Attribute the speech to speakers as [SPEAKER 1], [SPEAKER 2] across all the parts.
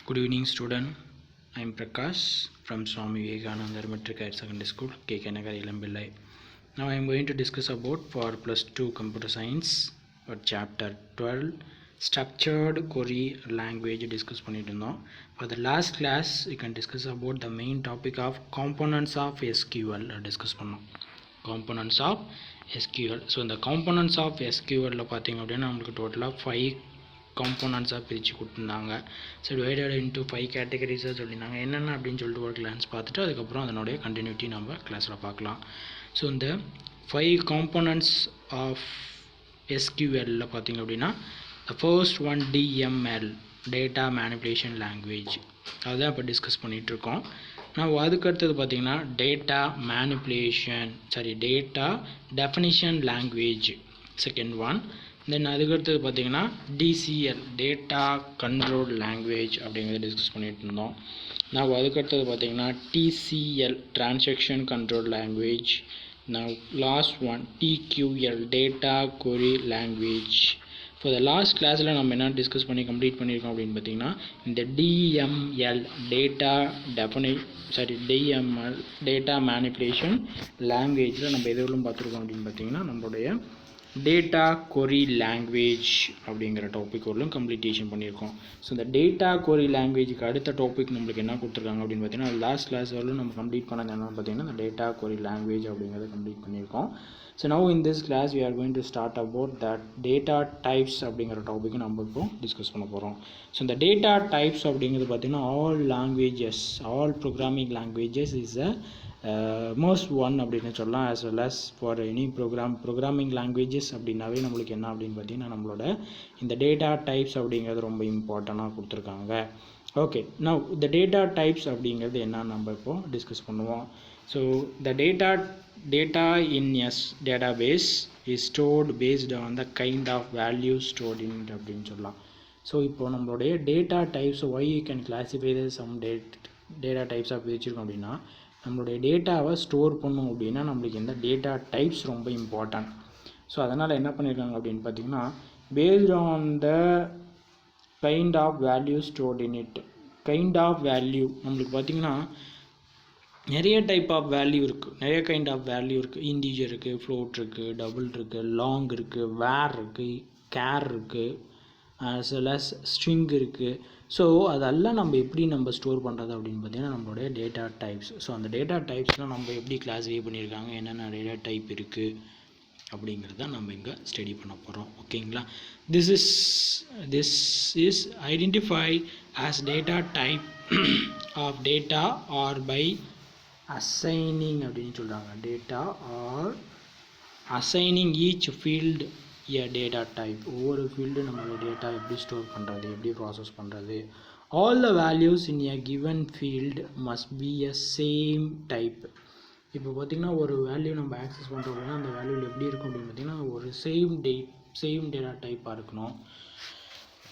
[SPEAKER 1] Good evening, student. I am Prakash from Swami Vivekananda Metric Higher Secondary School, KK Nagar, Ilambillai. Now I am going to discuss about for plus 2 computer science or chapter 12 structured query language discuss பண்ணிட்டோம். For the last class we can discuss about the main topic of components of SQL discuss பண்ணோம். Components of SQL. So இந்த components of SQL ல பாத்தீங்க அப்படினா நமக்கு டோட்டலா 5 components பிரிச்சு கொடுத்திருந்தாங்க. So divided into 5 categories சொல்லிருந்தாங்க. என்னென்ன அப்படினு சொல்லிட்டு ஒரு glance பார்த்துட்டு அதுக்கு அப்புறம் அதனுடைய continuity நம்ம கிளாஸ்ல பார்க்கலாம். So இந்த 5 components of SQL ல பாத்தீங்க அப்படினா the first one DML data manipulation language அதான் இப்ப டிஸ்கஸ் பண்ணிட்டு இருக்கோம். நான் அதுக்கு அடுத்து பாத்தீங்கன்னா data definition language second one. Then அதுக்கு அடுத்து பாத்தீங்கன்னா DCL data control language அப்படிங்கறத டிஸ்கஸ் பண்ணிட்டு இருந்தோம். நான் அதுக்கு அடுத்து பாத்தீங்கன்னா TCL transaction control language. Now last one TQL data query language. For the last class ல நம்ம என்ன டிஸ்கஸ் பண்ணி கம்ப்ளீட் பண்ணிருக்கோம் அப்படினு பாத்தீங்கன்னா இந்த DML data manipulation language ல நம்ம எதுவும் பார்த்திருக்கோம் அப்படினு பாத்தீங்கன்னா நம்மளுடைய data query language அப்படிங்கற டாபிக் வரலும் கம்ப்ளீட்டேஷன் பண்ணிருக்கோம். சோ இந்த data query languageக்கு அடுத்த டாபிக் நமக்கு என்ன கொடுத்திருக்காங்க அப்படினு பாத்தீங்கன்னா லாஸ்ட் கிளாஸ் வரலும் நம்ம கம்ப்ளீட் பண்ணது என்னன்னு பாத்தீங்கன்னா இந்த data query language அப்படிங்கறத கம்ப்ளீட் பண்ணிருக்கோம். So now in this class we are going to start about that data types அப்படிங்கற டாபிக் நம்ம இப்போ டிஸ்கஸ் பண்ண போறோம். So இந்த data types அப்படிங்கிறது பாத்தீங்கன்னா all programming languages is a most one அப்படினு சொல்லலாம். as well as for any programming languages அப்படினாவே நமக்கு என்ன அப்படினு பாத்தீங்கன்னா நம்மளோட இந்த data types அப்படிங்கிறது ரொம்ப இம்பார்ட்டன்ட்டா கொடுத்திருக்காங்க. Okay, now the data types அப்படிங்கிறது என்ன நம்ம இப்போ டிஸ்கஸ் பண்ணுவோம். So the data in a database is stored based on the kind of value stored in it அப்படினு சொல்லலாம். So இப்போ நம்மளுடைய data types why you can classify some data types ஆ பிரிச்சிருக்கோம் அப்படினா நம்மளுடைய டேட்டாவை ஸ்டோர் பண்ணனும் அப்படினா நமக்கு இந்த data types ரொம்ப இம்பார்ட்டன்ட். So அதனால என்ன பண்ணிருக்காங்க அப்படினு பாத்தீங்கன்னா based on the kind of value stored in it. kind of value நமக்கு பாத்தீங்கன்னா நிறைய டைப் ஆஃப் வேல்யூ இருக்கு. நிறைய கைண்ட் ஆஃப் வேல்யூ இருக்கு. இன்டிஜர் இருக்கு, ஃப்ளோட் இருக்கு, டபுள் இருக்கு, லாங் இருக்கு, var இருக்கு, char இருக்கு, as well as string இருக்கு. ஸோ அதெல்லாம் நம்ம எப்படி நம்ம ஸ்டோர் பண்ணுறது அப்படின்னு பார்த்தீங்கன்னா நம்மளுடைய டேட்டா டைப்ஸ். ஸோ அந்த டேட்டா டைப்ஸ்லாம் நம்ம எப்படி கிளாஸிஃபை பண்ணியிருக்காங்க, என்னென்ன டேட்டா டைப் இருக்குது அப்படிங்கிறத நம்ம இங்கே ஸ்டடி பண்ண போகிறோம். ஓகேங்களா? this is identify as data type of data or by assigning அப்படின்னு சொல்கிறாங்க. data or assigning each field a data type. ஒவ்வொரு ஃபீல்டு நம்மளோட டேட்டா எப்படி ஸ்டோர் பண்ணுறது, எப்படி ப்ராசஸ் பண்ணுறது. all the values in a given field must be a same type. இப்போ பார்த்தீங்கன்னா ஒரு வேல்யூ நம்ம ஆக்சஸ் பண்ணுறோம் அப்படின்னா அந்த வேல்யூவில் எப்படி இருக்கும் அப்படின்னு பார்த்தீங்கன்னா ஒரு சேம் டேட்டா டைப்பாக இருக்கணும்.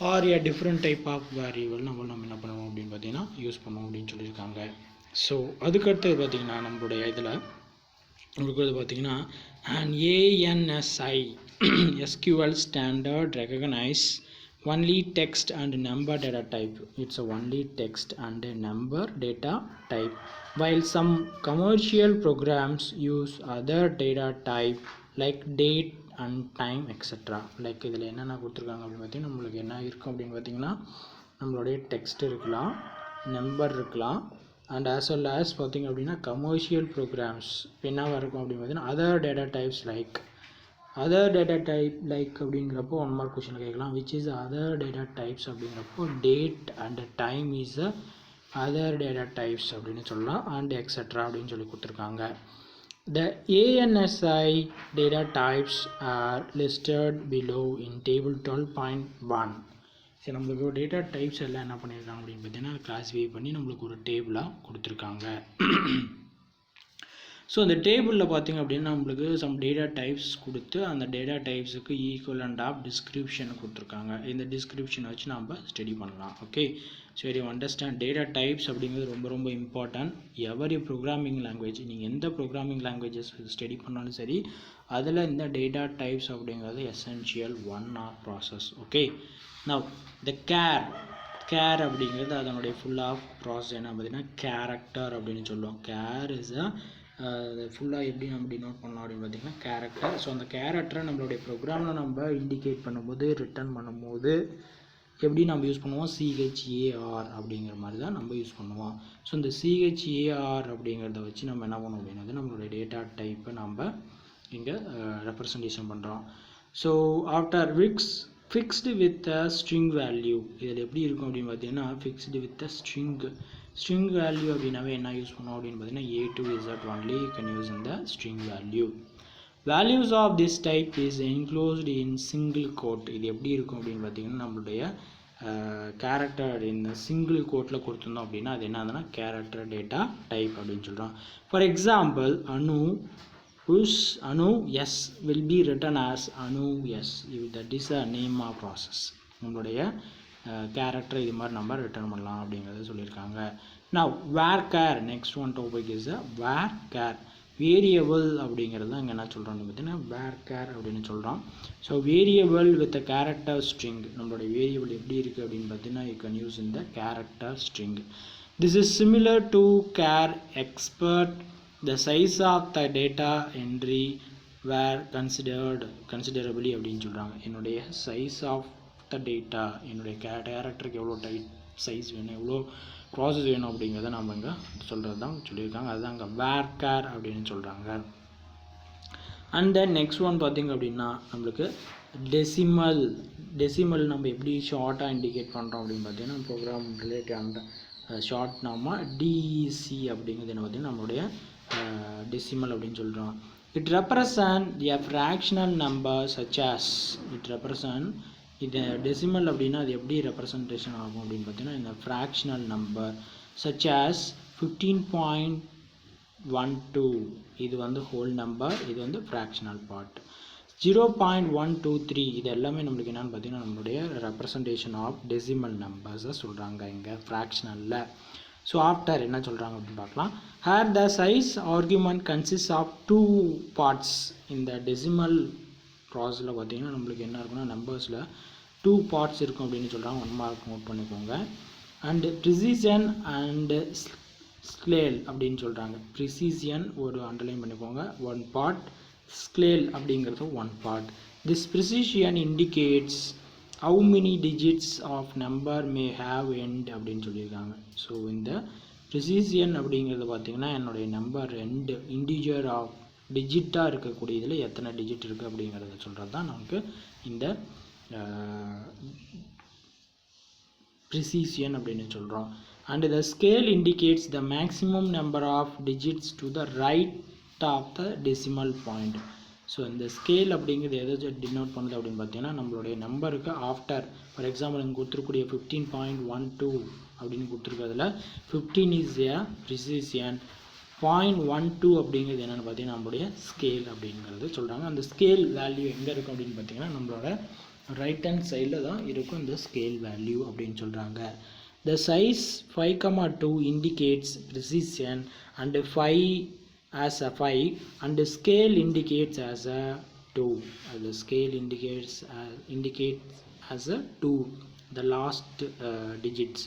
[SPEAKER 1] Or a different type of variable நம்ம என்ன பண்ணுவோம் அப்படின்னு பார்த்தீங்கன்னா யூஸ் பண்ணுவோம் அப்படின்னு சொல்லியிருக்காங்க. ஸோ அதுக்கடுத்து பார்த்தீங்கன்னா நம்மளுடைய இதில் உங்களுக்கு பார்த்தீங்கன்னா an ANSI SQL standard recognize only text and number data type. It's a only text and a number data type, while some commercial programs use other data type like date and time etc. Like இதில் என்னென்ன கொடுத்துருக்காங்க அப்படின்னு பார்த்தீங்கன்னா நம்மளுக்கு என்ன இருக்கும் அப்படின்னு பார்த்தீங்கன்னா நம்மளுடைய டெக்ஸ்ட் இருக்கலாம், நம்பர் இருக்கலாம், and as well as பார்த்தீங்க அப்படின்னா கமர்ஷியல் ப்ரோக்ராம்ஸ் என்னவாக இருக்கும் அப்படின்னு பார்த்தீங்கன்னா அதர் டேட்டா டைப்ஸ் லைக் அப்படிங்கிறப்போ ஒன் மார்க் கொஸ்டின் கேட்கலாம் which is other data types அப்படிங்கிறப்போ date and time is other data types அப்படின்னு சொல்லலாம் and etc அப்படின்னு சொல்லி கொடுத்துருக்காங்க. The ANSI data types are listed below in table 12.1. சரி, நம்மளுக்கு ஒரு டேட்டா டைப்ஸ் எல்லாம் என்ன பண்ணியிருக்காங்க அப்படின்னு பார்த்தீங்கன்னா கிளாஸிஃபை பண்ணி நம்மளுக்கு ஒரு டேபிளாக கொடுத்துருக்காங்க. ஸோ அந்த டேபிளில் பார்த்திங்க அப்படின்னா நம்மளுக்கு சம் டேட்டா டைப்ஸ் கொடுத்து அந்த டேட்டா டைப்ஸுக்கு ஈக்குவலண்ட் ஆஃப் டிஸ்கிரிப்ஷன் கொடுத்துருக்காங்க. இந்த டிஸ்கிரிப்ஷனை வச்சு நம்ம ஸ்டடி பண்ணலாம். ஓகே, சரி, அண்டர்ஸ்டாண்ட் டேட்டா டைப்ஸ் அப்படிங்கிறது ரொம்ப ரொம்ப இம்பார்ட்டன்ட். எவரி ப்ரோக்ராமிங் லாங்குவேஜ் நீங்கள் எந்த ப்ரோக்ராமிங் லாங்குவேஜஸ் ஸ்டடி பண்ணாலும் சரி அதில் இந்த டேட்டா டைப்ஸ் அப்படிங்கிறது essential one of process. Okay, now the char char அப்படிங்கிறது அதனுடைய ஃபுல் ஆஃப் ப்ராசஸ் என்ன பார்த்தீங்கன்னா கேரக்டர் அப்படின்னு சொல்லுவோம். கேர் இஸ் ஃபுல்லாக எப்படி நம்ம டினோட் பண்ணலாம் அப்படின்னு பார்த்தீங்கன்னா கேரக்டர். ஸோ அந்த கேரக்டரை நம்மளுடைய ப்ரோக்ராமில் நம்ம இண்டிகேட் பண்ணும்போது ரிட்டர்ன் பண்ணும்போது எப்படி நம்ம யூஸ் பண்ணுவோம், சிஹெச்ஏஆர் அப்படிங்கிற மாதிரி தான் நம்ம யூஸ் பண்ணுவோம். ஸோ இந்த சிஹெச்ஏஆர் அப்படிங்கிறத வச்சு நம்ம என்ன பண்ணுவோம் அப்படின்னா நம்மளுடைய டேட்டா டைப்பை நம்ம இங்கே ரெப்ரசன்டேஷன் பண்ணுறோம். So after fixed with a string value, இதில் எப்படி இருக்கும் அப்படின்னு பார்த்தீங்கன்னா fixed with a string value அப்படின்னாவே என்ன யூஸ் பண்ணுவோம் அப்படின்னு பார்த்தீங்கன்னா A to Z only you can use in the string value. Values of this type is enclosed in single quote. இது எப்படி இருக்கும் அப்படின்னு பார்த்தீங்கன்னா நம்மளுடைய கேரக்டர் இந்த சிங்கிள் கோட்டில் கொடுத்துருந்தோம் அப்படின்னா அது என்னதுன்னா கேரக்டர் டேட்டா டைப் அப்படின்னு சொல்கிறோம். For example Anu S will be written as Anu S. That is a name of process. நம்மளுடைய கேரக்டர் இது மாதிரி நம்ம ரிட்டர்ன் பண்ணலாம் அப்படிங்கிறத சொல்லியிருக்காங்க. Now varchar, next one topic is a varchar. Variable அப்படிங்கிறது தான் இங்கே என்ன சொல்கிறோம் பார்த்தீங்கன்னா varchar அப்படின்னு சொல்கிறோம். So variable with character string, நம்மளுடைய வேரியபிள் எப்படி இருக்குது அப்படின்னு பார்த்தீங்கன்னா யூ கேன் யூஸ் இந்த character string. This is similar to char expert. The size of the data entry were considerably அப்படின்னு சொல்கிறாங்க. என்னுடைய சைஸ் ஆஃப் த டேட்டா, என்னுடைய கேரக்டருக்கு எவ்வளோ சைஸ் வேணும், எவ்வளோ ப்ராசஸ் வேணும் அப்படிங்கிறத நம்ம இங்கே சொல்கிறது தான் சொல்லியிருக்காங்க. அதுதான் இங்கே varchar அப்படின்னு சொல்கிறாங்க. அண்ட் தென் நெக்ஸ்ட் ஒன் பார்த்திங்க அப்படின்னா நம்மளுக்கு டெசிமல் நம்ம எப்படி ஷார்ட்டாக இண்டிகேட் பண்ணுறோம் அப்படின்னு பார்த்தீங்கன்னா ப்ரோக்ராம் ரிலேட்டட் அந்த ஷார்ட் நாம டிஇசி அப்படிங்கிறது என்ன பார்த்தீங்கன்னா நம்மளுடைய டெசிமல் அப்படின்னு சொல்கிறோம். It represent a fractional number such as இது டெசிமல் அப்படின்னா அது எப்படி ரெப்ரசன்டேஷன் ஆகும் அப்படின்னு பார்த்தீங்கன்னா இந்த ஃப்ராக்ஷனல் நம்பர் சச் ஆஸ் 15.12 இது வந்து ஹோல் நம்பர், இது வந்து ஃப்ராக்ஷனல் பார்ட். 0.123 இது எல்லாமே நம்மளுக்கு என்னென்னு பார்த்தீங்கன்னா நம்மளுடைய ரெப்ரசன்டேஷன் ஆஃப் டெசிமல் நம்பர்ஸை சொல்கிறாங்க இங்கே ஃப்ராக்ஷனலில். ஸோ ஆஃப்டர் என்ன சொல்கிறாங்க அப்படின்னு பார்க்கலாம். Here the size argument consist of 2 parts. இந்த டெசிமல் ப்ராசஸில் பார்த்தீங்கன்னா நம்மளுக்கு என்ன இருக்குன்னா நம்பர்ஸில் 2 parts இருக்கும் அப்படின்னு சொல்கிறாங்க. 1 mark நோட் பண்ணிக்கோங்க. அண்டு ப்ரிசிஷன் அண்டு ஸ்கேல் அப்படின்னு சொல்கிறாங்க. ப்ரிசிஷன் ஒரு அண்டர்லைன் பண்ணிக்கோங்க 1 part, ஸ்கேல் அப்படிங்கிறது 1 part. This precision indicates how many digits of number may have end அப்படின்னு சொல்லியிருக்காங்க. ஸோ இந்த ப்ரிசிஷன் அப்படிங்கிறது பார்த்தீங்கன்னா என்னுடைய நம்பர் எண்ட் இன்டிஜர் ஆஃப் டிஜிட்டாக இருக்கக்கூடிய இதில் எத்தனை டிஜிட் இருக்குது அப்படிங்கிறத சொல்கிறது தான் நமக்கு இந்த ப்ரிசிஷன் அப்படின்னு சொல்கிறோம். And the scale indicates the maximum number of digits to the right of the decimal point. So இந்த ஸ்கேல் அப்படிங்கிறது எதை டினோட் பண்ணுது அப்படின்னு பார்த்தீங்கன்னா நம்மளுடைய நம்பருக்கு ஆஃப்டர் ஃபார் எக்ஸாம்பிள் இங்கே கொடுத்துருக்கூடிய 15.12 அப்படின்னு கொடுத்துருக்கிறதுல 15 இஸ் ஏ ப்ரிசிஷன், 0.12 அப்படிங்கிறது என்னென்னு பார்த்தீங்கன்னா நம்மளுடைய ஸ்கேல் அப்படிங்கிறது சொல்கிறாங்க. அந்த ஸ்கேல் வேல்யூ எங்கே இருக்கும் அப்படின்னு பார்த்தீங்கன்னா நம்மளோட ரைட் ஹேண்ட் சைடில் தான் இருக்கும் இந்த ஸ்கேல் வேல்யூ அப்படின்னு சொல்கிறாங்க. The size 5,2 indicates precision and 5 as a 5 and the scale indicates as a 2. The scale indicates as a 2 the last digits.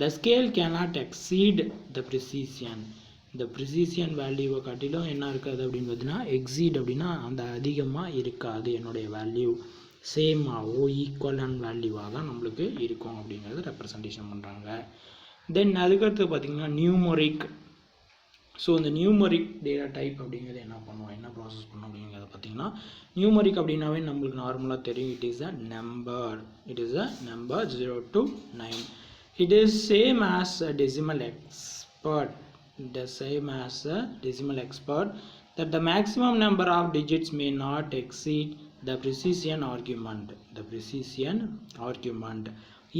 [SPEAKER 1] The scale cannot exceed the precision. The precision value காட்டிலும் என்ன இருக்காது அப்படின்னு பார்த்தீங்கன்னா exceed அப்படின்னா அந்த அதிகமாக இருக்காது, என்னுடைய வேல்யூ சேமாகவோ ஈக்குவலன் வேல்யூவாக தான் நம்மளுக்கு இருக்கும் அப்படிங்கிறத ரெப்ரசன்டேஷன் பண்ணுறாங்க. தென் அதுக்கடுத்து பார்த்திங்கன்னா நியூமரிக். ஸோ இந்த நியூமரிக் டேட்டா டைப் அப்படிங்கிறது என்ன பண்ணுவோம், என்ன ப்ராசஸ் பண்ணும் அப்படிங்கிறத பார்த்தீங்கன்னா நியூமரிக் அப்படின்னாவே நம்மளுக்கு நார்மலாக தெரியும். It is a number 0 to 9. It is same as a decimal expert. That the maximum number of digits may not exceed the precision argument.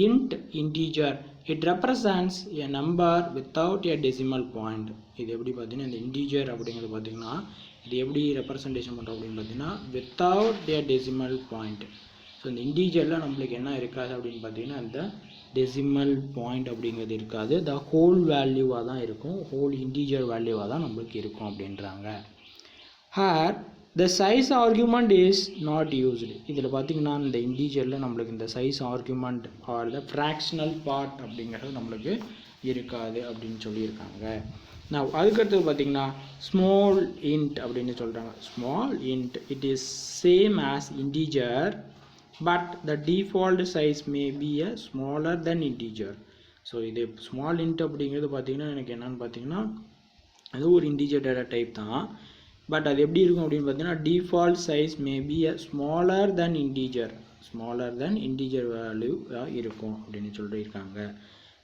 [SPEAKER 1] Int integer, it represents a number without a decimal point. இது எப்படி பார்த்தீங்கன்னா இந்த integer அப்படிங்கிறது பார்த்தீங்கன்னா இது எப்படி representation பண்ணுறோம் அப்படின்னு பார்த்தீங்கன்னா without a decimal point. So இந்த இன்டிஜரில் நம்மளுக்கு என்ன இருக்காது அப்படின்னு பார்த்தீங்கன்னா இந்த டெசிமல் பாயிண்ட் அப்படிங்கிறது இருக்காது, த ஹோல் வேல்யூவாக தான் இருக்கும், ஹோல் இன்டிஜர் வேல்யூவாக தான் நம்மளுக்கு இருக்கும் அப்படின்றாங்க. Hair the size argument is not used. இதில் பார்த்தீங்கன்னா இந்த இன்டீஜரில் நம்மளுக்கு இந்த சைஸ் ஆர்குமெண்ட் ஆர் த ஃப்ராக்ஷனல் பார்ட் அப்படிங்கிறது நம்மளுக்கு இருக்காது அப்படின்னு சொல்லியிருக்காங்க. நான் அதுக்கடுத்து பார்த்தீங்கன்னா ஸ்மால் இன்ட் அப்படின்னு சொல்கிறாங்க. Small int it is same as integer but the default size may be a smaller than integer. So இது ஸ்மால் இன்ட் அப்படிங்கிறது பார்த்தீங்கன்னா எனக்கு என்னென்னு பார்த்தீங்கன்னா அது ஒரு இன்டீஜர் டேட்டா டைப் தான். பட் அது எப்படி இருக்கும் அப்படின்னு பார்த்தீங்கன்னா default size maybe a smaller than integer value இருக்கும் அப்படின்னு சொல்லியிருக்காங்க.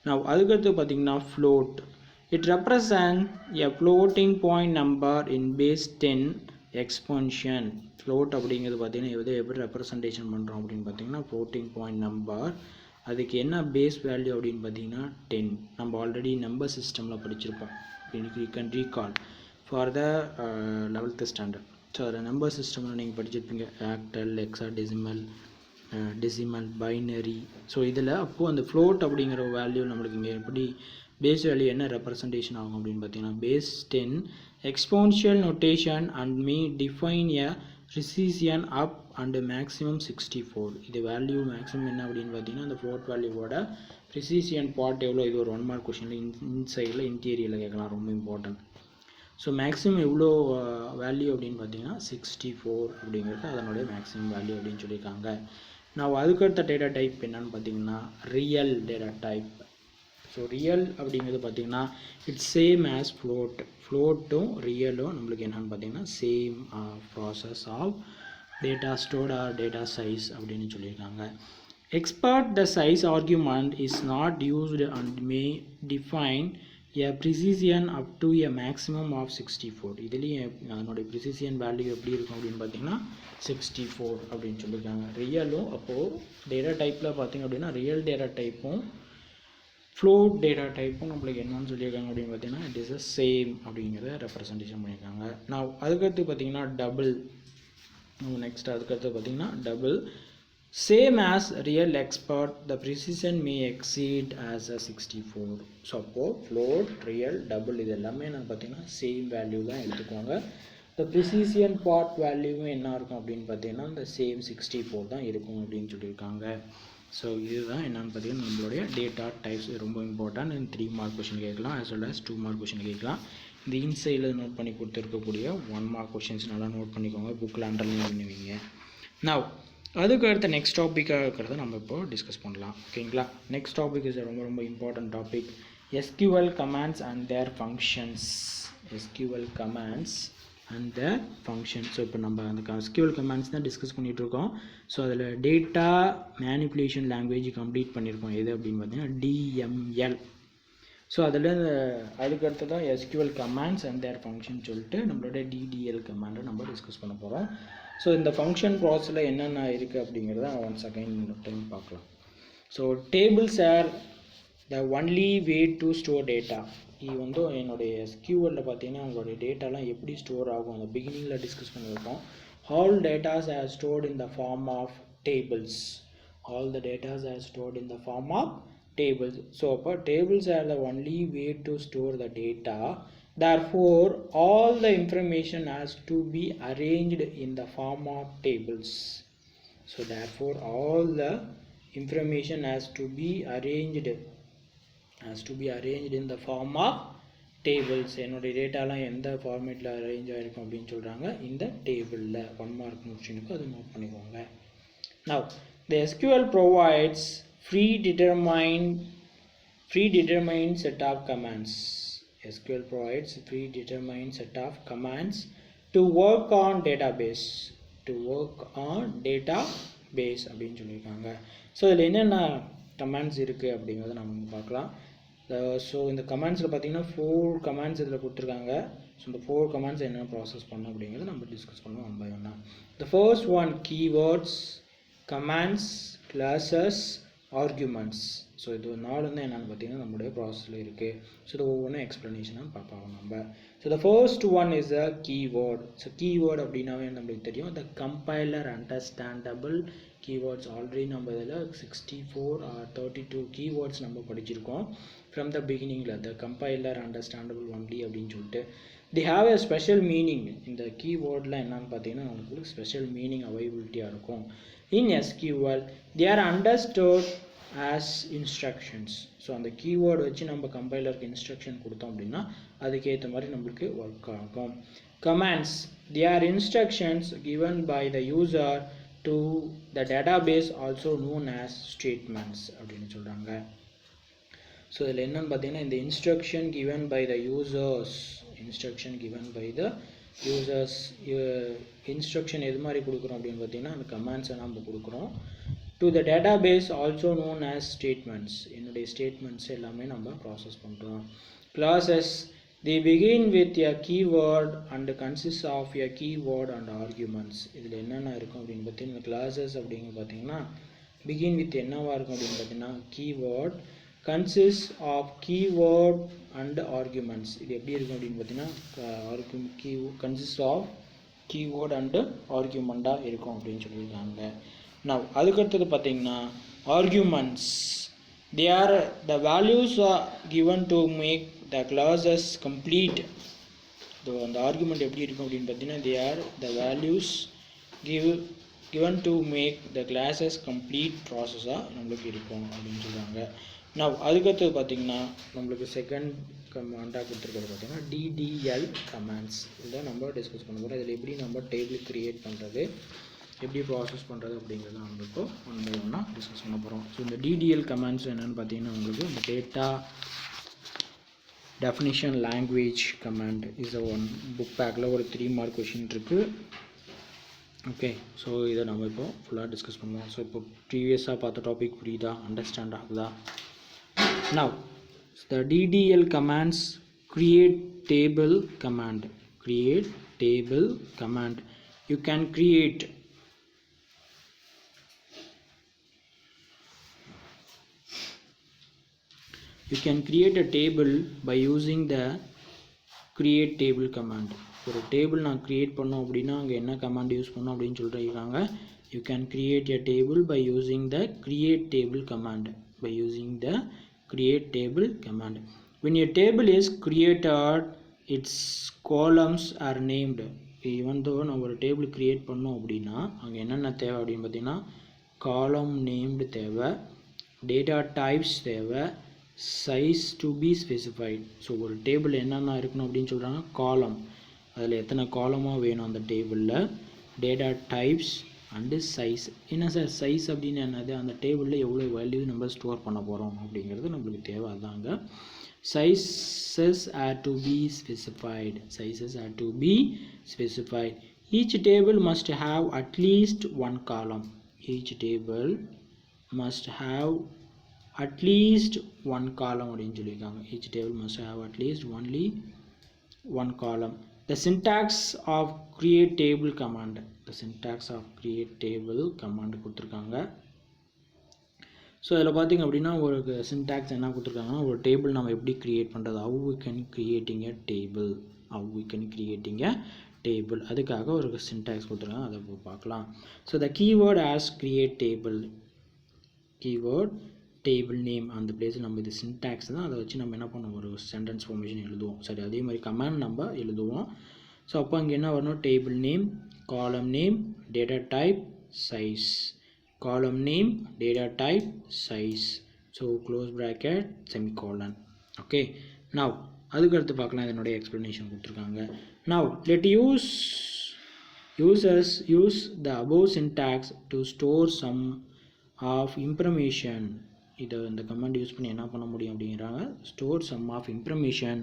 [SPEAKER 1] நான் அதுக்கடுத்து பார்த்தீங்கன்னா float it represent a floating point number in base 10 expansion. Float அப்படிங்கிறது பார்த்தீங்கன்னா எப்படி ரெப்ரசன்டேஷன் பண்ணுறோம் அப்படின்னு பார்த்தீங்கன்னா ஃப்ளோட்டிங் பாயிண்ட் நம்பர், அதுக்கு என்ன பேஸ் வேல்யூ அப்படின்னு பார்த்தீங்கன்னா 10. நம்ம ஆல்ரெடி நம்பர் சிஸ்டமில் படிச்சிருப்போம். You can recall for the 11th standard. So அதில் நம்பர் சிஸ்டமில் நீங்கள் படிச்சிருப்பீங்க octal, hexadecimal, decimal, binary. So இதில் அப்போது அந்த ஃப்ளோட் அப்படிங்கிற வேல்யூ நம்மளுக்கு இங்கே எப்படி பேஸ் வேல்யூ என்ன ரெப்ரசன்டேஷன் ஆகும் அப்படின்னு பார்த்தீங்கன்னா base 10 exponential notation and may define a precision up and maximum 64. இது வேல்யூ மேக்ஸிமம் என்ன அப்படின்னு பார்த்தீங்கன்னா அந்த ஃப்ளோட் வேல்யூவோட ப்ரிசிஷியன் பார்ட் எவ்வளோ. இது ஒரு 1 மார்க் கொஷனில் இன்சைடில் இன்டீரியரில் கேட்கலாம், ரொம்ப இம்பார்ட்டன்ட். ஸோ மேக்ஸிமம் எவ்வளோ வேல்யூ அப்படின்னு பார்த்தீங்கன்னா 64 அப்படிங்கிறது அதனுடைய மேக்ஸிமம் வேல்யூ அப்படின்னு சொல்லியிருக்காங்க. நான் அதுக்கடுத்த டேட்டா டைப் என்னன்னு பார்த்தீங்கன்னா real data type. So real அப்படிங்கிறது பார்த்தீங்கன்னா இட்ஸ் சேம் ஆஸ் ஃப்ளோட்டும் ரியலும் நம்மளுக்கு என்னென்னு பார்த்தீங்கன்னா same process of data stored or data size அப்படின்னு சொல்லியிருக்காங்க. Except the size argument is not used and may define a precision up to a maximum of 64. இதுலேயும் அதனுடைய ப்ரிசிஷன் வேல்யூ எப்படி இருக்கும் அப்படின்னு பார்த்தீங்கன்னா 64 அப்படின்னு சொல்லியிருக்காங்க. ரியலும் அப்போது டேட்டா டைப்பில் பார்த்திங்க அப்படின்னா ரியல் டேட்டா டைப்பும் ஃப்ளோட் டேட்டா டைப்பும் நம்மளுக்கு என்னன்னு சொல்லியிருக்காங்க அப்படின்னு பார்த்தீங்கன்னா இட் இஸ் அ சேம் அப்படிங்கிறத ரெப்ரசன்டேஷன் பண்ணியிருக்காங்க. நான் அதுக்கடுத்து பார்த்தீங்கன்னா டபுள். நெக்ஸ்ட் அதுக்கடுத்து பார்த்தீங்கன்னா double same as real expert the precision May exceed as a 64. So அப்போது ஃப்ளோட், ரியல், டபுள் இது எல்லாமே நான் பார்த்தீங்கன்னா சேம் வேல்யூ தான் எடுத்துக்குவாங்க. த ப்ரிசிஷன் பார்ட் வேல்யூவும் என்ன இருக்கும் அப்படின்னு பார்த்தீங்கன்னா இந்த சேம் 64 தான் இருக்கும் அப்படின்னு சொல்லியிருக்காங்க. ஸோ இதுதான் என்னென்னு பார்த்தீங்கன்னா நம்மளுடைய டேட்டா டைப்ஸ் ரொம்ப இம்பார்ட்டன்ட். 3 மார்க் கொஷின் கேட்கலாம் as well as 2 mark question கேட்கலாம். இந்த இன்சைடில் நோட் பண்ணி கொடுத்துருக்கக்கூடிய 1 மார்க் கொஷின்ஸ் நல்லா நோட் பண்ணிக்கோங்க, புக்கில் அண்டர்லைன் பண்ணுவீங்க. நவ் அதுக்கு அடுத்த நெக்ஸ்ட் டாப்பிக்காக இருக்கிறத நம்ம இப்போ டிஸ்கஸ் பண்ணலாம். ஓகேங்களா? நெக்ஸ்ட் டாபிக் இஸ் ரொம்ப ரொம்ப important topic, SQL commands and their functions. SQL commands and their functions. So இப்போ நம்ம அந்த SQL commands தான் டிஸ்கஸ் பண்ணிகிட்ருக்கோம். ஸோ அதில் டேட்டா மேனிப்புலேஷன் லாங்குவேஜ் கம்ப்ளீட் பண்ணியிருக்கோம். எது அப்படின்னு பார்த்தீங்கன்னா DML. ஸோ அதில் அதுக்கு அடுத்து தான் SQL commands and their functions சொல்லிட்டு நம்மளோட DDL கமாண்டை நம்ம டிஸ்கஸ் பண்ண போகிறோம். ஸோ இந்த ஃபங்க்ஷன் ப்ராசஸில் என்னென்ன இருக்குது அப்படிங்கிறத ஒன்ஸ் அகைன் டைம் பார்க்கலாம். So tables R the only way to store data. இது வந்து என்னுடைய SQLல பார்த்தீங்கன்னா உங்களுடைய டேட்டாலாம் எப்படி ஸ்டோர் ஆகும் அந்த பிகினிங்கில் டிஸ்கஸ் பண்ணியிருக்கோம். All datas are stored in the form of tables. All the datas are stored in the form of tables. So அப்போ tables are the only way to store the data. Therefore all the information has to be arranged in the form of tables. So therefore all the information has to be arranged in the form of tables. என்னோட டேட்டாலாம் எந்த ஃபார்மேட்டில் arrange ஆகிருக்கும் அப்படின்னு சொல்கிறாங்க இந்த டேபிளில். 1 mark முடிச்சுனுக்கு அது note பண்ணிக்கோங்க. Now the SQL provides predetermined set of commands. SQL provides predetermined set of commands to work on database. அப்படின்னு சொல்லியிருக்காங்க. ஸோ இதில் என்னென்ன கமாண்ட்ஸ் இருக்குது அப்படிங்கிறத நம்ம பார்க்கலாம். ஸோ இந்த கமாண்ட்ஸில் பார்த்தீங்கன்னா 4 கமாண்ட்ஸ் இதில் கொடுத்துருக்காங்க. ஸோ இந்த 4 கமாண்ட்ஸ் என்ன ப்ராசஸ் பண்ணணும் அப்படிங்கிறத நம்ம டிஸ்கஸ் பண்ணுவோம் ஒன் பை ஒன்னாக. The first one keywords, commands, clauses, arguments. So இது 4 வந்து என்னென்னு பார்த்தீங்கன்னா நம்மளுடைய ப்ராசஸில் இருக்குது. ஸோ இது ஒவ்வொன்றும் எக்ஸ்ப்ளனேஷனாக பார்ப்போம் நம்ம. So the first one is a keyword. So keyword அப்படின்னாவே நம்மளுக்கு தெரியும் த கம்பைலர் அண்டர்ஸ்டாண்டபிள் keywords already நம்ம இதில் 64 or 32 keywords நம்ம படிச்சிருக்கோம் from the beginningல the compiler understandable only அப்படின்னு சொல்லிட்டு they have a special meaning. இந்த keywordல என்னன்னு பார்த்தீங்கன்னா உங்களுக்கு special meaning availability-ஆ இருக்கும். in SQL they are understood as instructions. So அந்த keyword வச்சு நம்ம கம்பைலருக்கு இன்ஸ்ட்ரக்ஷன் கொடுத்தோம் அப்படின்னா அதுக்கேற்ற மாதிரி நம்மளுக்கு ஒர்க் ஆகும். commands they are instructions given by the user to the database also known as statements அப்படின்னு சொல்கிறாங்க. ஸோ இதில் என்னன்னு பார்த்தீங்கன்னா இந்த instruction given by the users instruction எது மாதிரி கொடுக்குறோம் அப்படின்னு பார்த்தீங்கன்னா அந்த கமாண்ட்ஸை நம்ம கொடுக்குறோம். to the database also known as statements என்னுடைய statements எல்லாமே நம்ம ப்ராசஸ் பண்ணுறோம். classes they begin with a keyword and consist of a keyword and arguments. இதில் என்னென்ன இருக்கும் அப்படின்னு பார்த்தீங்கன்னா classes அப்படிங்க பார்த்தீங்கன்னா begin with என்னவா இருக்கும் அப்படின்னு பார்த்தீங்கன்னா keyword consists of keyword and arguments. இது எப்படி இருக்கும் அப்படின்னு பார்த்தீங்கன்னா consists of keyword and argument இருக்கும் அப்படின்னு சொல்லியிருக்காங்க. now அதுக்கடுத்தது பார்த்தீங்கன்னா arguments they are the values are given to make the clauses complete. அந்த argument எப்படி இருக்கும் அப்படின்னு பார்த்தீங்கன்னா they are the values given to make the classes complete process-ஆ நம்மளுக்கு இருக்கும் அப்படின்னு சொல்கிறாங்க. now அதுக்கடுத்தது பார்த்தீங்கன்னா நம்மளுக்கு செகண்ட் கமாண்டாக கொடுத்துருக்கிறது பார்த்தீங்கன்னா DDL commands. இதை நம்ம டிஸ்கஸ் பண்ண போகிறோம். இதில் எப்படி நம்ம டேபிள் கிரியேட் பண்ணுறது எப்படி ப்ராசஸ் பண்ணுறது அப்படிங்கிறத நம்ம இப்போ ஒன் பை ஒன்னாக டிஸ்கஸ் பண்ண போகிறோம். ஸோ இந்த DDL commands என்னென்னு பார்த்தீங்கன்னா உங்களுக்கு இந்த data definition language command is one book பேக்கில் ஒரு 3 மார்க் கொஷின் இருக்குது. ஓகே, ஸோ இதை நம்ம இப்போ ஃபுல்லாக டிஸ்கஸ் பண்ணுவோம். ஸோ இப்போ ப்ரீவியஸாக பார்த்த டாபிக் புரியுதா, அண்டர்ஸ்டாண்ட் ஆகுதா? now the DDL commands create table command. You can create a table by using the create table command. ஒரு டேபிள் நான் கிரியேட் பண்ணோம் அப்படின்னா அங்கே என்ன கமாண்ட் யூஸ் பண்ணோம் அப்படின்னு சொல்லியிருக்காங்க. you can create a table by using the create table command. when a table is created its columns are named. even though நம்ம ஒரு டேபிள் கிரியேட் பண்ணோம் அப்படின்னா அங்கே என்னென்ன தேவை அப்படின்னு பார்த்தீங்கன்னா காலம் நேம்டு தேவை, டேட்டா டைப்ஸ் தேவை, size to be specified. So ஒரு டேபிள் என்னென்ன இருக்கணும் அப்படின்னு சொல்கிறாங்க, காலம், அதில் எத்தனை காலமாக வேணும் அந்த டேபிளில், டேட்டா டைப்ஸ் அண்டு சைஸ். என்ன சார் சைஸ் அப்படின்னு என்னது, அந்த டேபிளில் எவ்வளோ வேல்யூ நம்ம ஸ்டோர் பண்ண போகிறோம் அப்படிங்கிறது நம்மளுக்கு தேவை. அதாங்க sizes are to be specified. each table must have at least one column. அப்படின்னு சொல்லியிருக்காங்க. each table must have at least only one column. the syntax of create table command கொடுத்துருக்காங்க. ஸோ இதில் பார்த்திங்க அப்படின்னா ஒரு சின்டாக்ஸ் என்ன கொடுத்துருக்காங்கன்னா ஒரு டேபிள் நம்ம எப்படி க்ரியேட் பண்ணுறது, how we can creating a table அதுக்காக ஒரு சின்டாக்ஸ் கொடுத்துருக்காங்க, அதை பார்க்கலாம். So the keyword as create table name அந்த பிளேஸில் நம்ம இது சின்டாக்ஸ் தான், அதை வச்சு நம்ம என்ன பண்ணுவோம், ஒரு சென்டென்ஸ் ஃபார்மேஷன் எழுதுவோம். சரி, அதே மாதிரி கமாண்ட் நம்ம எழுதுவோம். ஸோ அப்போ அங்கே என்ன வரணும், டேபிள் நேம், காலம் name, data type, size. column name, data type, size. so close bracket semicolon. okay, now அதுக்கு அடுத்து பார்க்கலாம் இதனுடைய explanation கொடுத்துருக்காங்க. now let users use the above syntax to store some of information. இதை இந்த கமாண்ட் யூஸ் பண்ணி என்ன பண்ண முடியும் அப்படிங்கிறாங்க, store some of information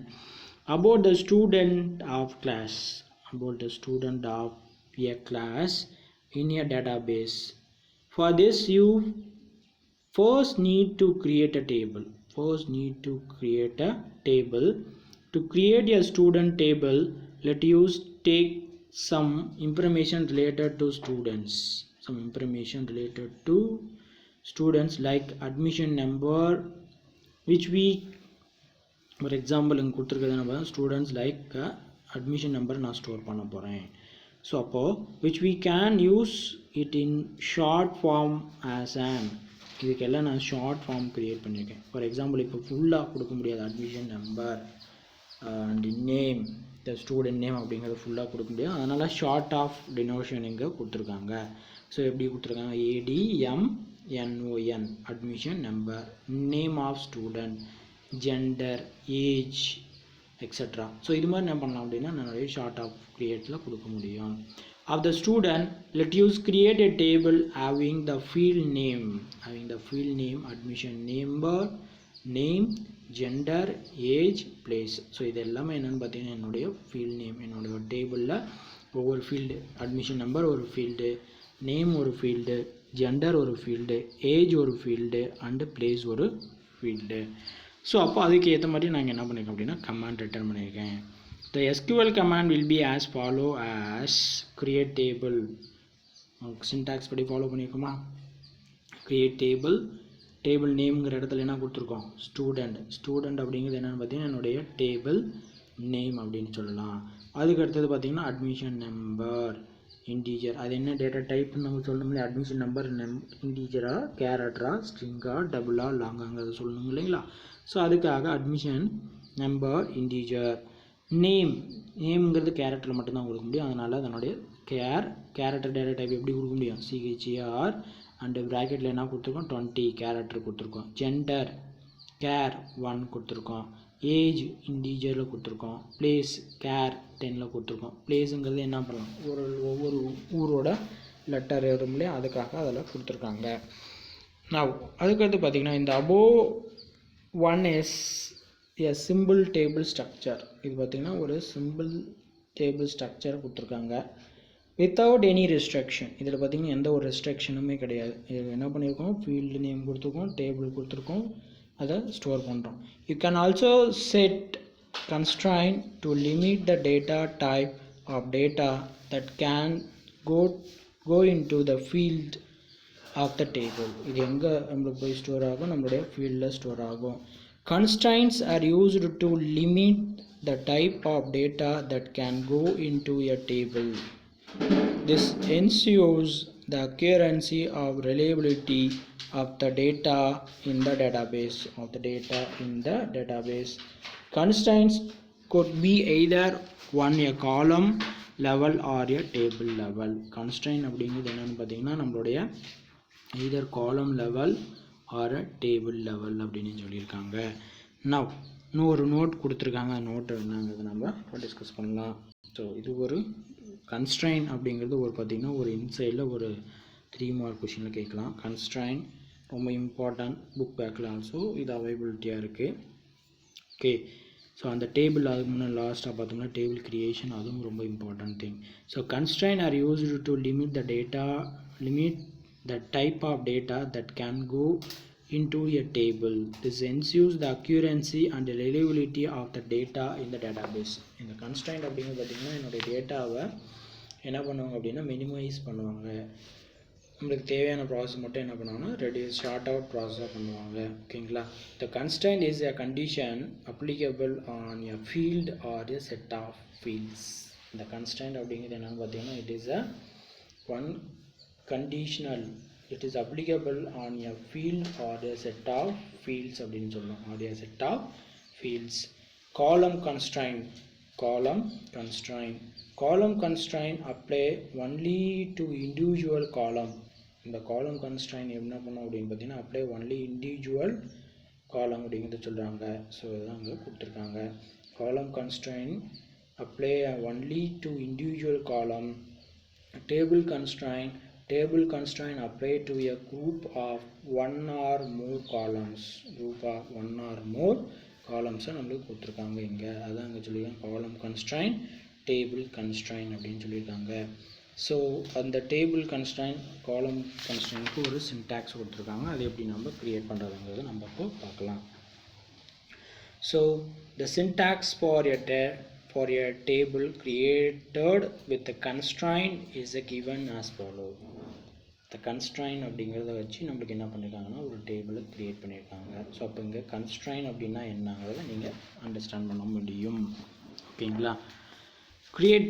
[SPEAKER 1] about the student of a class in a database. For this you first need to create a table. To create a student table, let us take some information related to students. like admission number, which we, for example இங்க கொடுத்துருக்கிறது நம்ம students like admission number நான் store பண்ண போகிறேன். So அப்போது which we can use it in short form as an, இதுக்கெல்லாம் நான் short form create பண்ணியிருக்கேன். ஃபார் எக்ஸாம்பிள் இப்போ ஃபுல்லாக கொடுக்க முடியாது, admission number and name, the student name அப்படிங்கிறது ஃபுல்லாக கொடுக்க முடியாது. அதனால் ஷார்ட் ஆஃப் டினோஷன் இங்கே கொடுத்துருக்காங்க. ஸோ எப்படி கொடுத்துருக்காங்க, ADMNON admission number, name of student, gender, age extra. So இது மாதிரி என்ன பண்ணலாம் அப்படின்னா நிறைய ஷார்ட் ஆஃப் க்ரியேட்டில் கொடுக்க முடியும். Of the student, let us create a table having the field name, admission number, name, gender, age, place. So இது எல்லாமே என்னென்னு பார்த்தீங்கன்னா என்னுடைய ஃபீல்ட் நேம், என்னுடைய டேபிளில் ஒவ்வொரு ஃபீல்டு, அட்மிஷன் நம்பர் ஒரு ஃபீல்டு, நேம் ஒரு ஃபீல்டு, ஜெண்டர் ஒரு ஃபீல்டு, ஏஜ் ஒரு ஃபீல்டு அண்டு பிளேஸ் ஒரு ஃபீல்டு. ஸோ அப்போ அதுக்கு ஏற்ற மாதிரி நாங்கள் என்ன பண்ணியிருக்கோம் அப்படின்னா கமாண்ட் ரிட்டர்ன் பண்ணியிருக்கேன். The SQL command will be as follow as create table. Syntax படி ஃபாலோ பண்ணியிருக்கோமா, create table, டேபிள் நேம்ங்கிற இடத்துல என்ன கொடுத்துருக்கோம், ஸ்டூடெண்ட் அப்படிங்கிறது என்னென்னு பார்த்தீங்கன்னா என்னுடைய டேபிள் நேம் அப்படின்னு சொல்லலாம். அதுக்கு அடுத்தது பார்த்தீங்கன்னா அட்மிஷன் நம்பர் இன்டீஜர், அது என்ன டேட்டா டைப்னு நம்ம சொல்லணும் இல்லையா, அட்மிஷன் நம்பர் இன்டீஜரா, கேரக்டரா, ஸ்ட்ரிங்கா, டபுளா, லாங்காங்கிறத சொல்லணும் இல்லைங்களா. ஸோ அதுக்காக அட்மிஷன் நம்பர் இன்டீஜர். நேம்ங்கிறது கேரக்டரில் மட்டும்தான் கொடுக்க முடியும், அதனால் அதனுடைய கேரக்டர் டேட்டா டைப் எப்படி கொடுக்க முடியும், CHR அண்டு ப்ராக்கெட்டில் என்ன கொடுத்துருக்கோம் 20 கேரக்டர் கொடுத்துருக்கோம். ஜெண்டர் கேர் 1 கொடுத்துருக்கோம். ஏஜ் இன்டீஜரில் கொடுத்துருக்கோம். பிளேஸ் கேர் 10ல் கொடுத்துருக்கோம். பிளேஸுங்கிறது என்ன பண்ணலாம், ஒவ்வொரு ஊரோட லெட்டர் வரும் இல்லையா, அதுக்காக அதில் கொடுத்துருக்காங்க. நான் அதுக்கடுத்து பார்த்திங்கன்னா இந்த above one is a simple table structure. இது பார்த்திங்கன்னா ஒரு சிம்பிள் டேபிள் ஸ்ட்ரக்சர் கொடுத்துருக்காங்க வித்தவுட் எனி ரெஸ்ட்ரிக்ஷன். இதில் பார்த்திங்கன்னா எந்த ஒரு ரெஸ்ட்ரிக்ஷனுமே கிடையாது. இதில் என்ன பண்ணியிருக்கோம், ஃபீல்டு நேம் கொடுத்துருக்கோம், டேபிள் கொடுத்துருக்கோம், அதை ஸ்டோர் பண்ணுறோம். You can also said constraint to limit the data type of data that can go into the field of the table. இது எங்கே நம்மளுக்கு போய் ஸ்டோர் ஆகும், நம்மளுடைய ஃபீல்டில் ஸ்டோர் ஆகும். Constraints are used to limit the type of data that can go into a table. This ensures the accuracy of reliability of the data in the database. Constraints could be either a column level or a table level. Constraint அப்படிங்கிறது என்னன்னு பார்த்தீங்கன்னா நம்மளுடைய either column level or a table level அப்படின்னு சொல்லியிருக்காங்க. Now இன்னொரு note கொடுத்துருக்காங்க, note என்னங்கிறது நம்ம டிஸ்கஸ் பண்ணலாம். ஸோ இது ஒரு கன்ஸ்ட்ரைன் அப்படிங்கிறது ஒரு பார்த்திங்கன்னா ஒரு இன்சைடில் ஒரு 3 மார்க் கொஷினில் கேட்கலாம். கன்ஸ்ட்ரைன் ரொம்ப இம்பார்ட்டன்ட், புக் பேக்கில் ஆல்சோ இது அவைலபிலிட்டியாக இருக்குது. ஓகே, ஸோ அந்த டேபிள் அதுக்கு முன்னே லாஸ்ட்டாக பார்த்தோம்னா டேபிள் கிரியேஷன், அதுவும் ரொம்ப important thing. So constrain R used to limit the type of data that can go into a table. This ensures the accuracy and the reliability of the data in the database. இந்த constraint அப்படிங்கிறது பார்த்திங்கன்னா என்னுடைய டேட்டாவை என்ன பண்ணுவாங்க அப்படின்னா minimise பண்ணுவாங்க. நம்மளுக்கு தேவையான ப்ராசஸ் மட்டும் என்ன பண்ணுவாங்கன்னா ஷார்ட் அவுட் ப்ராசஸாக பண்ணுவாங்க. ஓகேங்களா. The constraint is a condition applicable on a field or a set of fields. இந்த constraint அப்படிங்கிறது என்னென்னு பார்த்தீங்கன்னா it is a one conditional, it is applicable on a field or a set of fields அப்படின்னு சொல்லலாம், or a set of fields. Column constraint apply only to individual column. இந்த column constraint என்ன பண்ணும் அப்படின்னு பார்த்தீங்கன்னா apply only individual column அப்படிங்கிறது சொல்கிறாங்க. So இதுதான் அங்கே கொடுத்துருக்காங்க. column constraint apply only to individual column. Table constraint apply to a group of one or more columns. நம்மளுக்கு கொடுத்துருக்காங்க இங்கே, அதான் அங்கே சொல்லியிருக்காங்க column constraint, table constraint அப்படின்னு சொல்லியிருக்காங்க. ஸோ அந்த டேபிள் கன்ஸ்ட்ரைண்ட் காலம் கன்ஸ்ட்ரைண்ட்க்கு ஒரு சின்டாக்ஸ் கொடுத்துருக்காங்க, அது எப்படி நம்ம க்ரியேட் பண்ணுறதுங்கிறத நம்ம இப்போ பார்க்கலாம். So the syntax for a table created with the constraint is given as follow. the constraint அப்படிங்கிறத வச்சு நம்மளுக்கு என்ன பண்ணியிருக்காங்கன்னா ஒரு டேபிளை க்ரியேட் பண்ணியிருக்காங்க. ஸோ அப்போ இங்கே constraint அப்படின்னா என்னங்கிறத நீங்கள் அண்டர்ஸ்டாண்ட் பண்ண முடியும். ஓகேங்களா. கிரியேட்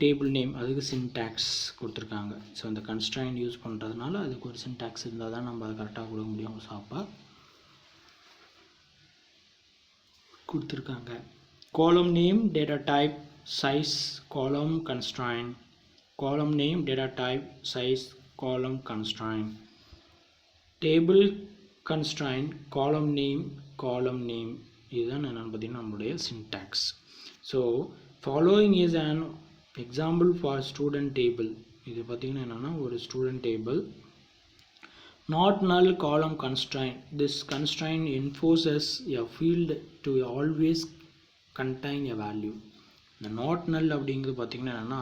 [SPEAKER 1] டேபிள் நேம், அதுக்கு சின்டாக்ஸ் கொடுத்துருக்காங்க. ஸோ அந்த கன்ஸ்ட்ரைன் யூஸ் பண்ணுறதுனால அதுக்கு ஒரு சின்டாக்ஸ் இருந்தால் தான் நம்ம அதை கரெக்டாக கொடுக்க முடியும். ஸோ அப்போ கொடுத்துருக்காங்க. Column name, data type, size, column constraint. Column name, data type, size, column constraint. Table constraint, column name. இதுதான் என்னென்னு பார்த்தீங்கன்னா நம்மளுடைய syntax. So following is an example for student table. இது பார்த்தீங்கன்னா என்னென்னா ஒரு student table. Not null column constraint. This constraint enforces a field to always contain a value. இந்த not null அப்படிங்கிறது பார்த்தீங்கன்னா என்னென்னா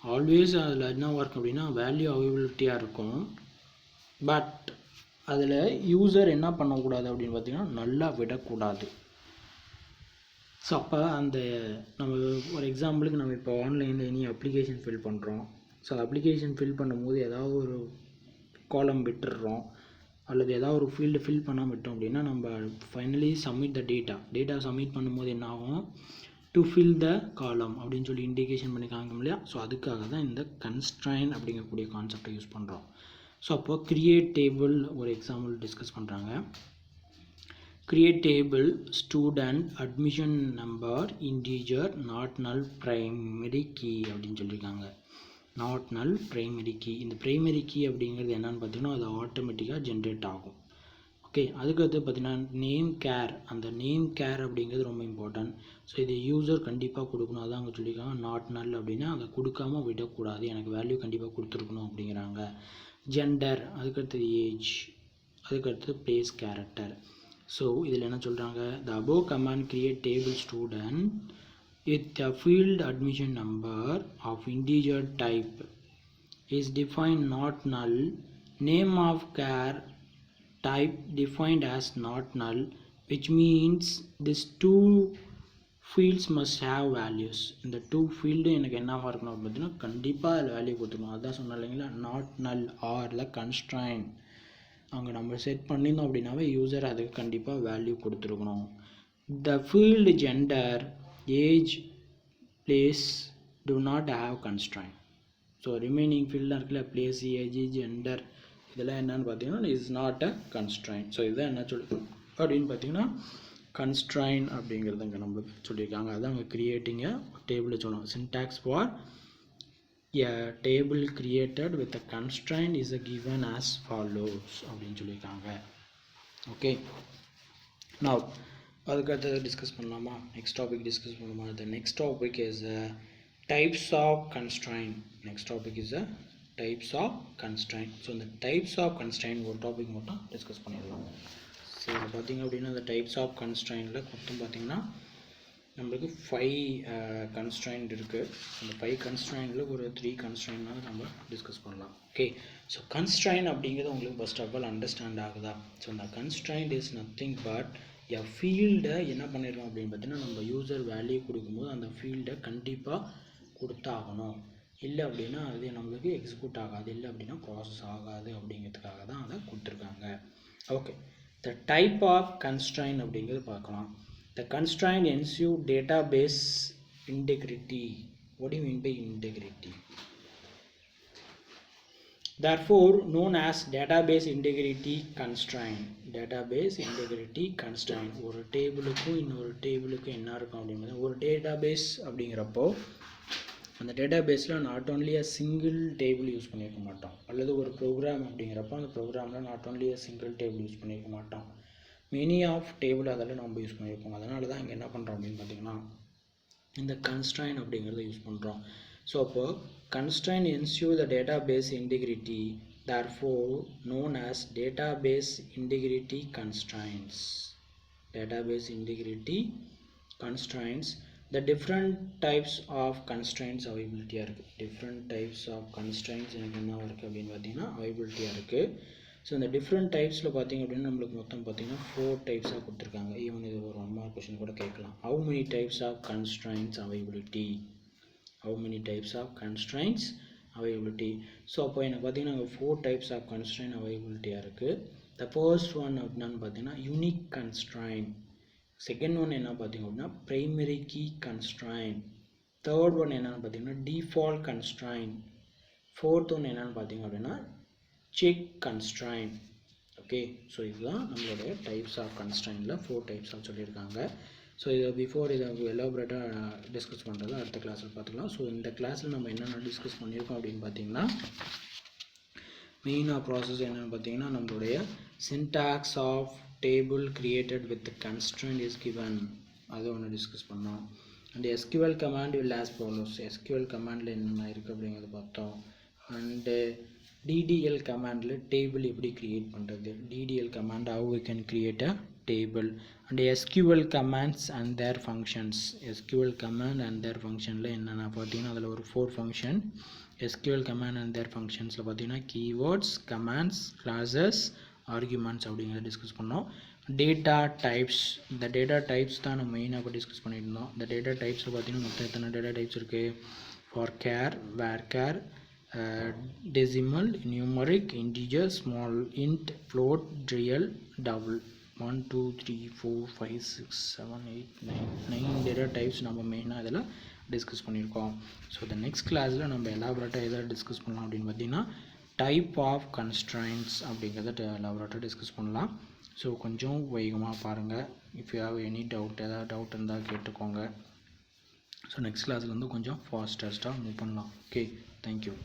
[SPEAKER 1] ஆல்வேஸ் அதில் என்ன ஒர்க் அப்படின்னா வேல்யூ அவைலபிலிட்டியாக இருக்கும். பட் அதில் யூசர் என்ன பண்ணக்கூடாது அப்படின்னு பார்த்தீங்கன்னா நல்லா விடக்கூடாது. ஸோ அப்போ அந்த நம்ம ஒரு எக்ஸாம்பிளுக்கு நம்ம இப்போ ஆன்லைனில் எனி அப்ளிகேஷன் ஃபில் பண்ணுறோம். ஸோ அப்ளிகேஷன் ஃபில் பண்ணும்போது ஏதாவது ஒரு காலம் விட்டுடுறோம் அல்லது ஏதாவது ஒரு ஃபீல்டு ஃபில் பண்ணாமல் விட்டோம் அப்படின்னா நம்ம finally submit the data submit பண்ணும்போது என்ன ஆகும், டு ஃபில் த காலம் அப்படின்னு சொல்லி இண்டிகேஷன் பண்ணி காமிக்கும் இல்லையா. ஸோ அதுக்காக தான் இந்த கன்ஸ்ட்ரைன் அப்படிங்கக்கூடிய கான்செப்டை யூஸ் பண்ணுறோம். ஸோ அப்போ கிரியேட் டேபிள் ஒரு எக்ஸாம்பிள் டிஸ்கஸ் பண்ணுறாங்க. Create table student admission number integer not null primary key அப்படின்னு சொல்லியிருக்காங்க. not null primary key. இந்த primary key அப்படிங்கிறது என்னன்னு பார்த்தீங்கன்னா அது ஆட்டோமேட்டிக்காக ஜென்ரேட் ஆகும். ஓகே, அதுக்கடுத்து பார்த்தீங்கன்னா நேம் கேர். அந்த நேம் கேர் அப்படிங்கிறது ரொம்ப இம்பார்ட்டன்ட். ஸோ இது யூசர் கண்டிப்பாக கொடுக்கணும். அதான் அங்கே சொல்லியிருக்காங்க நாட் நல் அப்படின்னா அதை கொடுக்காமல் விடக்கூடாது, எனக்கு வேல்யூ கண்டிப்பாக கொடுத்துருக்கணும் அப்படிங்கிறாங்க. ஜெண்டர், அதுக்கடுத்தது ஏஜ், அதுக்கடுத்து பிளேஸ் கேரக்டர். ஸோ இதில் என்ன சொல்கிறாங்க, the above command create table student with a field admission number of integer type is defined not null, name of care type defined as not null, which means these two fields must have values. இந்த two field எனக்கு என்னவாக இருக்கணும் பார்த்தீங்கன்னா கண்டிப்பாக அதில் value கொடுத்துக்கணும். அதுதான் சொன்னேன் இல்லைங்களா, நாட் நல் ஆர்ல கன்ஸ்ட்ரைன் அங்கே நம்ம செட் பண்ணியிருந்தோம் அப்படின்னாவே யூசர் அதுக்கு கண்டிப்பாக வேல்யூ கொடுத்துருக்கணும். The field gender, age, place do not have constraint. So remaining ஃபீல்டாக இருக்குல்ல, பிளேஸ், ஏஜ், ஜெண்டர், இதெல்லாம் என்னன்னு பார்த்தீங்கன்னா is not a constraint. So இதுதான் என்ன சொல்லி அப்படின்னு பார்த்தீங்கன்னா கன்ஸ்ட்ரைன் அப்படிங்கிறது இங்கே நம்மளுக்கு சொல்லியிருக்காங்க. அதுதான் அங்கே கிரியேட்டிங்க டேபிள் சொல்லணும். Syntax for a table created with a constraint is a given as follows அப்படின்னு சொல்லியிருக்காங்க. ஓகே, now அதுக்கு அடுத்தது டிஸ்கஸ் பண்ணலாமா, நெக்ஸ்ட் டாபிக் டிஸ்கஸ் பண்ணலாமா. the next topic is types of constraint. next topic is types of constraint. So இந்த types of constraint ஒரு topic மட்டும் discuss பண்ணிடலாம். ஸோ பார்த்தீங்க அப்படின்னா இந்த டைப்ஸ் ஆஃப் கன்ஸ்ட்ரைனில் மொத்தம் பார்த்திங்கன்னா நம்மளுக்கு 5 கன்ஸ்ட்ரைண்ட் இருக்குது. அந்த 5 கன்ஸ்ட்ரைண்டில் ஒரு 3 கன்ஸ்ட்ரைண்ட்னால நம்ம டிஸ்கஸ் பண்ணலாம். ஓகே, ஸோ கன்ஸ்ட்ரைண்ட் அப்படிங்கிறது உங்களுக்கு ஃபர்ஸ்ட் ஆஃப் ஆல் அண்டர்ஸ்டாண்ட் ஆகுதா. ஸோ அந்த கன்ஸ்ட்ரைண்ட் இஸ் நத்திங் பட் எ ஃபீல்டை என்ன பண்ணிடுறோம் அப்படின்னு பார்த்தீங்கன்னா நம்ம யூசர் வேல்யூ கொடுக்கும்போது அந்த ஃபீல்டை கண்டிப்பாக கொடுத்தாகணும். இல்லை அப்படின்னா அது நம்மளுக்கு எக்ஸிக்யூட் ஆகாது, இல்லை அப்படின்னா ப்ராசஸ் ஆகாது அப்படிங்கிறதுக்காக தான் அதை கொடுத்துருக்காங்க. Okay, the type of constraint அப்படிங்கிறது பார்க்கலாம். The constraint ensure database integrity. What do you mean by integrity? Therefore known as database integrity constraint. database integrity constraint. ஒரு டேபிளுக்கும் இன்னொரு டேபிளுக்கும் என்ன இருக்கும் அப்படின்னா, ஒரு டேட்டாபேஸ் அப்படிங்கிறப்போ அந்த டேட்டாபேஸில் not only a single table use பண்ணியிருக்க மாட்டோம். அல்லது ஒரு ப்ரோக்ராம் அப்படிங்கிறப்போ அந்த ப்ரோக்ராமில் not only a single table use பண்ணியிருக்க மாட்டோம், மெனி ஆஃப் டேபிள் அதெல்லாம் நம்ம யூஸ் பண்ணியிருப்போம். அதனால தான் இங்கே என்ன பண்ணுறோம் அப்படின்னு பார்த்தீங்கன்னா இந்த கன்ஸ்ட்ரைன் அப்படிங்கிறத யூஸ் பண்ணுறோம். ஸோ அப்போ constraint ensure the database integrity, therefore known as database integrity constraints. Database integrity constraints. The different types of constraints அவைபிலிட்டியாக இருக்குது. டிஃப்ரெண்ட் டைப்ஸ் ஆஃப் கன்ஸ்ட்ரைன்ஸ் எனக்கு என்ன இருக்குது அப்படின்னு பார்த்தீங்கன்னா அவைபிலிட்டியாக இருக்குது. ஸோ இந்த டிஃப்ரெண்ட் டைப்ஸில் பார்த்திங்க அப்படின்னா நம்மளுக்கு மொத்தம் பார்த்திங்கன்னா 4 டைப்ஸாக கொடுத்துருக்காங்க. ஈவன் இது ஒரு 1 மார்க் கொஸ்டின் கூட கேட்கலாம். How many types of constraints availability, how many types of constraints availability. So அப்போ எனக்கு பார்த்திங்கன்னா அங்கே 4 டைப்ஸ் ஆஃப் கன்ஸ்ட்ரைன் அவைபிலிட்டியாக இருக்குது. த ஃபர்ஸ்ட் ஒன் அப்படின்னான்னு பார்த்தீங்கன்னா யூனிக் கன்ஸ்ட்ரைன். செகண்ட் ஒன் என்ன பார்த்திங்க அப்படின்னா primary key constraint. Third one என்னென்னு பார்த்தீங்கன்னா டிஃபால்ட் கன்ஸ்ட்ரைன். ஃபோர்த் ஒன் என்னென்னு பார்த்தீங்க அப்படின்னா செக் கன்ஸ்ட்ரைன். ஓகே, ஸோ இதுதான் நம்மளுடைய டைப்ஸ் ஆஃப் கன்ஸ்ட்ரைனில் 4 டைப்ஸ் ஆஃப் சொல்லியிருக்காங்க. ஸோ இதை பிஃபோர் இதை எலாபரேட்டாக டிஸ்கஸ் பண்ணுறது அடுத்த கிளாஸில் பார்த்துக்கலாம். ஸோ இந்த கிளாஸில் நம்ம என்னென்ன டிஸ்கஸ் பண்ணியிருக்கோம் அப்படின்னு பார்த்தீங்கன்னா மெயினாக ப்ராசஸ் என்னென்னு பார்த்தீங்கன்னா நம்மளுடைய syntax of table created with constraint is given, அதை ஒன்று டிஸ்கஸ் பண்ணோம். And SQL command will as follows. SQL கமாண்டில் என்னென்ன இருக்குது அப்படிங்கிறத பார்த்தோம். அண்டு DDL கமாண்டில் டேபிள் எப்படி க்ரியேட் பண்ணுறது, DDL command how we can create a table. And SQL commands and their functions. SQL command and their ஃபங்க்ஷனில் என்னென்ன பார்த்தீங்கன்னா அதில் ஒரு 4 function. SQL command and their ஃபங்க்ஷன்ஸில் பார்த்தீங்கன்னா கீவேர்ட்ஸ், கமாண்ட்ஸ், கிளாஸஸ், ஆர்குமெண்ட்ஸ் அப்படிங்கிறத டிஸ்கஸ் பண்ணோம். டேட்டா டைப்ஸ், இந்த டேட்டா டைப்ஸ் தான் நம்ம மெயினாக இப்போ டிஸ்கஸ் பண்ணியிருந்தோம். இந்த டேட்டா டைப்ஸில் பார்த்தீங்கன்னா மொத்தம் எத்தனை டேட்டா டைப்ஸ் இருக்குது? For char, varchar, decimal, numeric, integer, small int, float, real, double. 1 2 3 4 5 6 7 8 9 data types நம்ம மெயினாக இதில் டிஸ்கஸ் பண்ணியிருக்கோம். ஸோ இந்த நெக்ஸ்ட் கிளாஸில் நம்ம எலாபரேட்டாக எதை டிஸ்கஸ் பண்ணலாம் அப்படின்னு பார்த்தீங்கன்னா டைப் ஆஃப் கன்ஸ்ட்ரைன்ட்ஸ் அப்படிங்கிறத எலாபரேட்டாக டிஸ்கஸ் பண்ணலாம். ஸோ கொஞ்சம் வேகமாக பாருங்கள். If you have any doubt, ஏதாவது டவுட் இருந்தால் கேட்டுக்கோங்க. ஸோ நெக்ஸ்ட் கிளாஸில் வந்து கொஞ்சம் ஃபாஸ்டஸ்ட்டாக மூவ் பண்ணலாம். Okay, thank you.